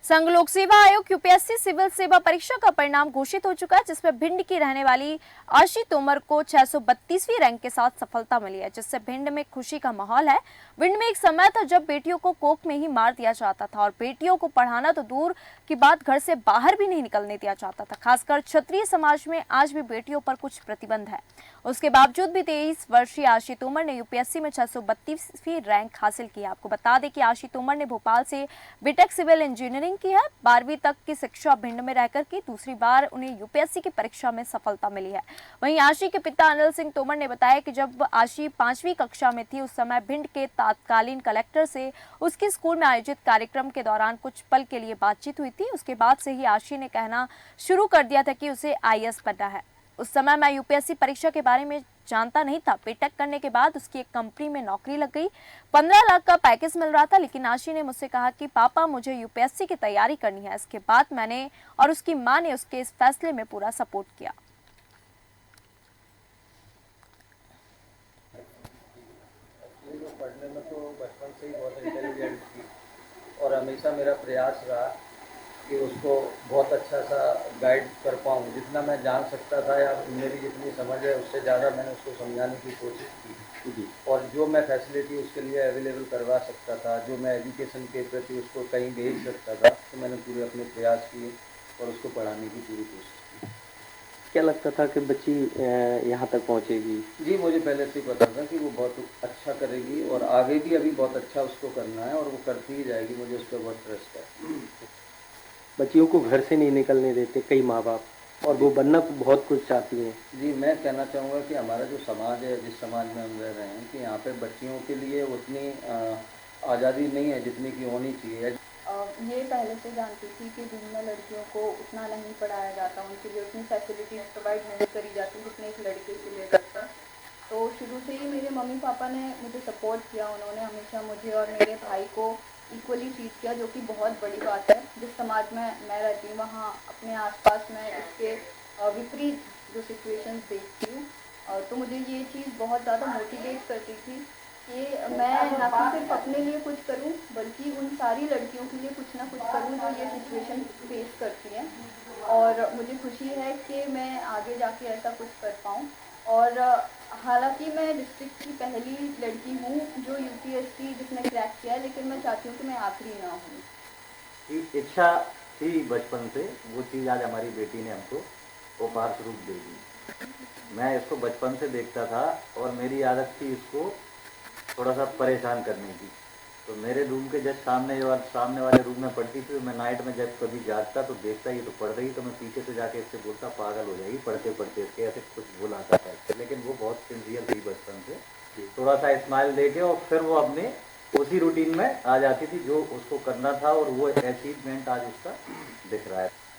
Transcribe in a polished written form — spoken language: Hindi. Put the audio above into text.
संघ लोक सेवा आयोग यूपीएससी सिविल सेवा परीक्षा का परिणाम घोषित हो चुका है, जिसमें भिंड की रहने वाली आशी तोमर को 632वीं रैंक के साथ सफलता मिली है, जिससे भिंड में खुशी का माहौल है। भिंड में एक समय था जब बेटियों को कोख में ही मार दिया जाता था और बेटियों को पढ़ाना तो दूर की बात, घर से बाहर भी नहीं निकलने दिया जाता था। खासकर क्षत्रिय समाज में आज भी बेटियों पर कुछ प्रतिबंध है। उसके बावजूद भी 23 वर्षीय आशी तोमर ने यूपीएससी में 632वीं रैंक हासिल की। आपको बता दें कि आशी तोमर ने भोपाल से बीटेक सिविल इंजीनियरिंग की है। 12वीं तक की शिक्षा भिंड में रहकर की। दूसरी बार उन्हें यूपीएससी की परीक्षा में सफलता मिली है। वहीं आशी के पिता अनिल सिंह तोमर ने बताया कि जब आशी 5वीं कक्षा में थी, उस समय भिंड के तत्कालीन कलेक्टर से उसके स्कूल में आयोजित कार्यक्रम के दौरान कुछ पल के लिए बातचीत हुई थी। उसके बाद से ही आशी ने कहना शुरू कर दिया था कि उसे आईएएस बनना है। उस समय मैं यूपीएससी परीक्षा के बारे में जानता नहीं था। बीटेक करने के बाद उसकी एक कंपनी में नौकरी लग गई। 15 लाख का पैकेज मिल रहा था, लेकिन आशी ने मुझसे कहा कि पापा मुझे यूपीएससी की तैयारी करनी है। इसके बाद मैंने और उसकी मां ने उसके इस फैसले में पूरा सपोर्ट किया। पढ़ने में तो बचपन से ही बहुत इंटेलिजेंट थी और हमेशा मेरा प्रयास रहा कि उसको बहुत अच्छा सा गाइड कर पाऊँ। जितना मैं जान सकता था या मेरी जितनी समझ है उससे ज़्यादा मैंने उसको समझाने की कोशिश की और जो मैं फैसिलिटी उसके लिए अवेलेबल करवा सकता था, जो मैं एजुकेशन के प्रति उसको कहीं भेज सकता था, तो मैंने पूरे अपने प्रयास किए और उसको पढ़ाने की पूरी कोशिश की। क्या लगता था कि बच्ची यहाँ तक पहुँचेगी? जी, मुझे पहले से ही पता था कि वो बहुत अच्छा करेगी और आगे भी अभी बहुत अच्छा उसको करना है और वो करती ही जाएगी। मुझे उस पर बहुत ट्रस्ट है। बच्चियों को घर से नहीं निकलने देते कई माँ बाप, और वो बनना बहुत कुछ चाहती हैं। जी, मैं कहना चाहूँगा कि हमारा जो समाज है, जिस समाज में हम रह रहे हैं, कि यहाँ पे बच्चियों के लिए उतनी आज़ादी नहीं है जितनी की होनी चाहिए। ये पहले से जानती थी कि भिंड में लड़कियों को उतना नहीं पढ़ाया जाता, उनके लिए उतनी फैसिलिटीज़ प्रोवाइड नहीं करी जाती जितने एक लड़के के लिए करता। तो शुरू से ही मेरे मम्मी पापा ने मुझे सपोर्ट किया। उन्होंने हमेशा मुझे और मेरे भाई को इक्वली ट्रीट किया, जो कि बहुत बड़ी बात है। जिस समाज में मैं रहती हूँ वहाँ अपने आसपास मैं इसके विपरीत जो सिचुएशंस देखती हूँ, तो मुझे ये चीज़ बहुत ज़्यादा मोटिवेट करती थी कि मैं ना कि सिर्फ अपने लिए कुछ करूं, बल्कि उन सारी लड़कियों के लिए कुछ ना कुछ करूं जो ये सिचुएशन फेस करती हैं। और मुझे खुशी है कि मैं आगे जाके ऐसा कुछ कर पाऊं। और हालांकि मैं डिस्ट्रिक्ट की पहली लड़की हूं जो यूपीएससी जिसने क्रैक किया है, लेकिन मैं चाहती हूँ कि मैं आखिरी ना हूँ। इच्छा थी बचपन से, वो चीज़ आज हमारी बेटी ने हमको उपहार स्वरूप दे दी। मैं इसको बचपन से देखता था और मेरी आदत थी इसको थोड़ा सा परेशान करने की। तो मेरे रूम के जस्ट सामने वाले रूम में पढ़ती थी। तो मैं नाइट में जब कभी जागता तो देखता ये तो पढ़ रही, तो मैं पीछे से जाके इससे बोलता पागल हो जाएगी पढ़ते पढ़ते, इसके ऐसे कुछ बोल आता था इससे। लेकिन वो बहुत सिंसियर थी बचपन से, थोड़ा सा स्माइल देके और फिर वो अपने उसी रूटीन में आ जाती थी जो उसको करना था, और वो अचीवमेंट आज उसका दिख रहा है।